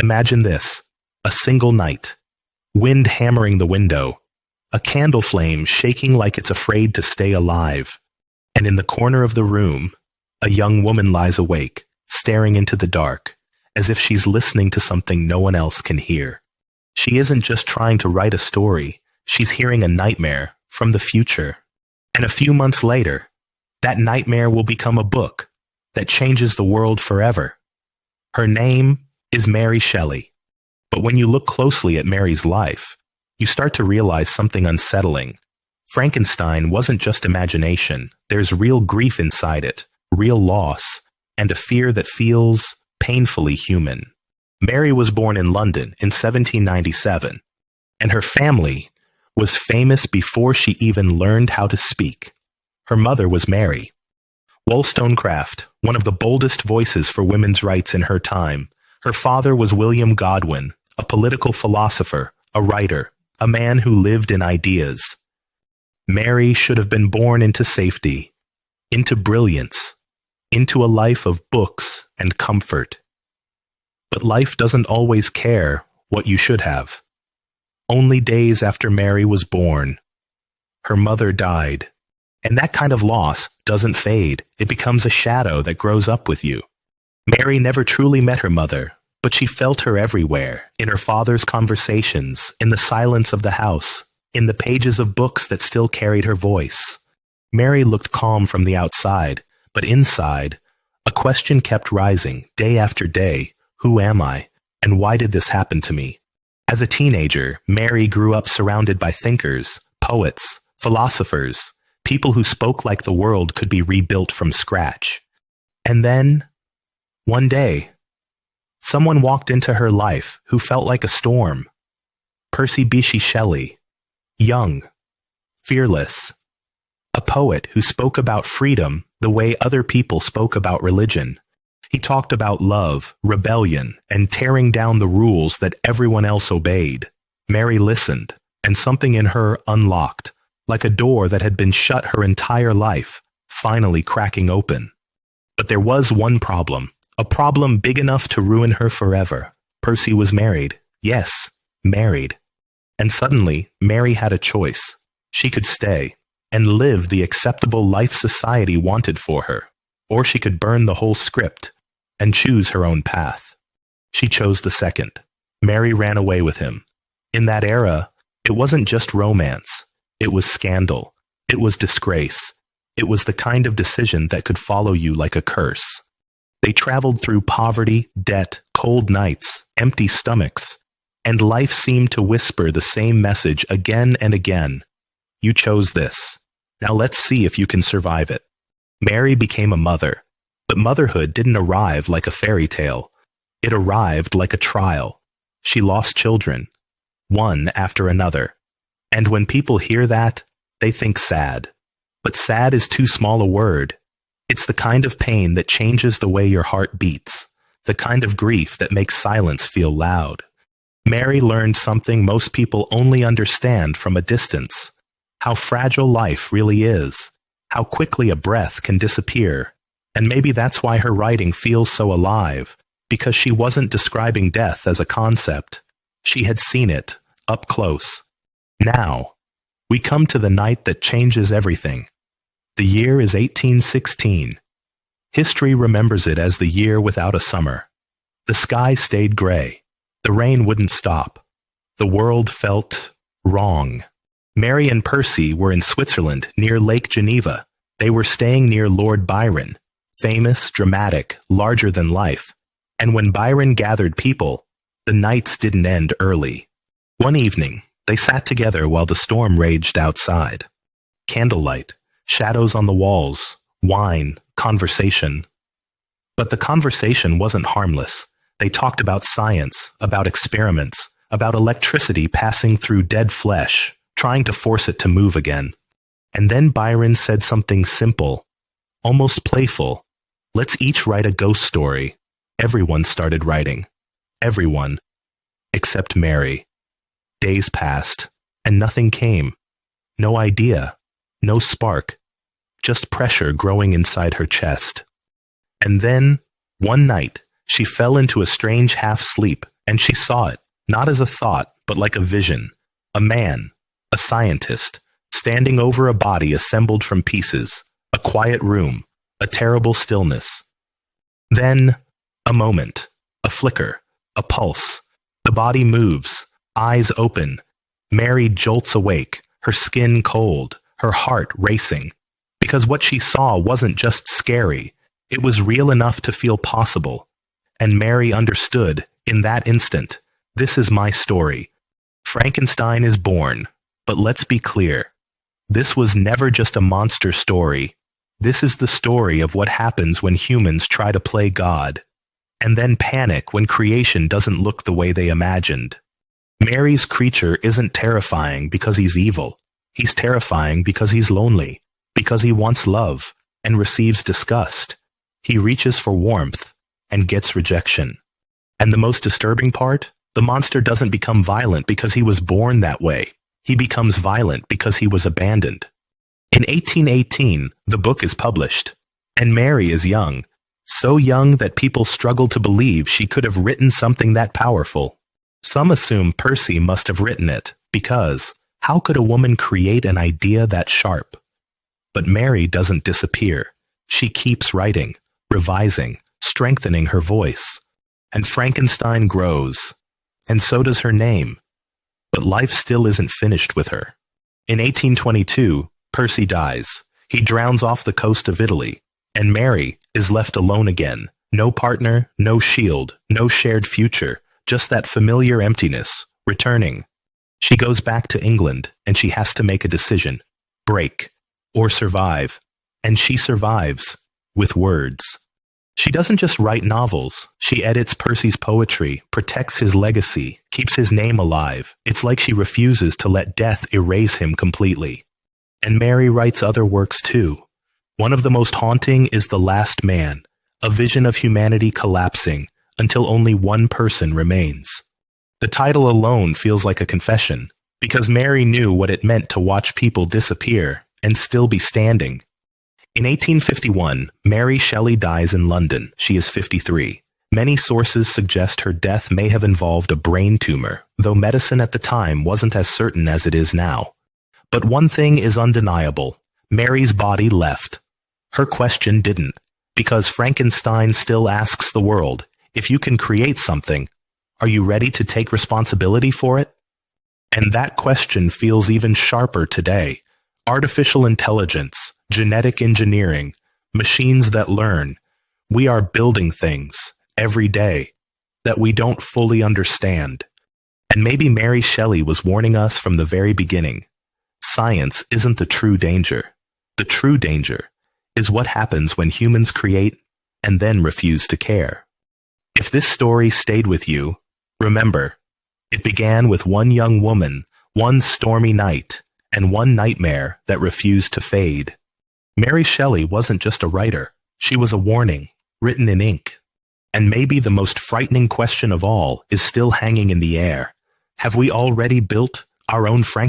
Imagine this: a single night, wind hammering the window, a candle flame shaking like it's afraid to stay alive, and in the corner of the room, a young woman lies awake, staring into the dark, as if she's listening to something no one else can hear. She isn't just trying to write a story, she's hearing a nightmare from the future. And a few months later, that nightmare will become a book that changes the world forever. Her name is Mary Shelley. But when you look closely at Mary's life, you start to realize something unsettling. Frankenstein wasn't just imagination. There's real grief inside it, real loss, and a fear that feels painfully human. Mary was born in London in 1797, and her family was famous before she even learned how to speak. Her mother was Mary Wollstonecraft, one of the boldest voices for women's rights in her time. Her father was William Godwin, a political philosopher, a writer, a man who lived in ideas. Mary should have been born into safety, into brilliance, into a life of books and comfort. But life doesn't always care what you should have. Only days after Mary was born, her mother died. And that kind of loss doesn't fade. It becomes a shadow that grows up with you. Mary never truly met her mother, but she felt her everywhere, in her father's conversations, in the silence of the house, in the pages of books that still carried her voice. Mary looked calm from the outside, but inside, a question kept rising, day after day. Who am I? And why did this happen to me? As a teenager, Mary grew up surrounded by thinkers, poets, philosophers, people who spoke like the world could be rebuilt from scratch. And then, one day, someone walked into her life who felt like a storm. Percy Bysshe Shelley, young, fearless, a poet who spoke about freedom the way other people spoke about religion. He talked about love, rebellion, and tearing down the rules that everyone else obeyed. Mary listened, and something in her unlocked, like a door that had been shut her entire life, finally cracking open. But there was one problem, a problem big enough to ruin her forever. Percy was married. Yes, married. And suddenly, Mary had a choice. She could stay and live the acceptable life society wanted for her, or she could burn the whole script and choose her own path. She chose the second. Mary ran away with him. In that era, it wasn't just romance. It was scandal. It was disgrace. It was the kind of decision that could follow you like a curse. They traveled through poverty, debt, cold nights, empty stomachs, and life seemed to whisper the same message again and again. You chose this. Now let's see if you can survive it. Mary became a mother, but motherhood didn't arrive like a fairy tale. It arrived like a trial. She lost children, one after another. And when people hear that, they think sad. But sad is too small a word. It's the kind of pain that changes the way your heart beats, the kind of grief that makes silence feel loud. Mary learned something most people only understand from a distance: how fragile life really is, how quickly a breath can disappear. And maybe that's why her writing feels so alive, because she wasn't describing death as a concept. She had seen it, up close. Now, we come to the night that changes everything. The year is 1816. History remembers it as the year without a summer. The sky stayed gray. The rain wouldn't stop. The world felt wrong. Mary and Percy were in Switzerland, near Lake Geneva. They were staying near Lord Byron, famous, dramatic, larger than life. And when Byron gathered people, the nights didn't end early. One evening, they sat together while the storm raged outside. Candlelight, shadows on the walls, wine, conversation. But the conversation wasn't harmless. They talked about science, about experiments, about electricity passing through dead flesh, trying to force it to move again. And then Byron said something simple, almost playful. Let's each write a ghost story. Everyone started writing. Everyone. Except Mary. Days passed, and nothing came. No idea. No spark. Just pressure growing inside her chest. And then, one night, she fell into a strange half-sleep And she saw it, not as a thought, but like a vision. A man, a scientist, standing over a body assembled from pieces, a quiet room, a terrible stillness. Then, a moment, a flicker, a pulse. The body moves, eyes open. Mary jolts awake, her skin cold, her heart racing. Because what she saw wasn't just scary, it was real enough to feel possible. And Mary understood, in that instant, this is my story. Frankenstein is born, but let's be clear. This was never just a monster story. This is the story of what happens when humans try to play God, and then panic when creation doesn't look the way they imagined. Mary's creature isn't terrifying because he's evil. He's terrifying because he's lonely, because he wants love and receives disgust. He reaches for warmth and gets rejection. And the most disturbing part? The monster doesn't become violent because he was born that way. He becomes violent because he was abandoned. In 1818, the book is published, and Mary is young, so young that people struggle to believe she could have written something that powerful. Some assume Percy must have written it, because how could a woman create an idea that sharp? But Mary doesn't disappear. She keeps writing, revising, strengthening her voice. And Frankenstein grows, and so does her name. But life still isn't finished with her. In 1822, Percy dies. He drowns off the coast of Italy, and Mary is left alone again. No partner, no shield, no shared future, just that familiar emptiness, returning. She goes back to England, and she has to make a decision. Break, or survive. And she survives, with words. She doesn't just write novels. She edits Percy's poetry, protects his legacy, keeps his name alive. It's like she refuses to let death erase him completely. And Mary writes other works too. One of the most haunting is The Last Man, a vision of humanity collapsing until only one person remains. The title alone feels like a confession, because Mary knew what it meant to watch people disappear and still be standing. In 1851, Mary Shelley dies in London. She is 53. Many sources suggest her death may have involved a brain tumor, though medicine at the time wasn't as certain as it is now. But one thing is undeniable. Mary's body left. Her question didn't, because Frankenstein still asks the world, if you can create something, are you ready to take responsibility for it? And that question feels even sharper today. Artificial intelligence, genetic engineering, machines that learn. We are building things every day that we don't fully understand. And maybe Mary Shelley was warning us from the very beginning. Science isn't the true danger. The true danger is what happens when humans create and then refuse to care. If this story stayed with you, remember, it began with one young woman, one stormy night, and one nightmare that refused to fade. Mary Shelley wasn't just a writer. She was a warning, written in ink. And maybe the most frightening question of all is still hanging in the air. Have we already built our own Frankenstein?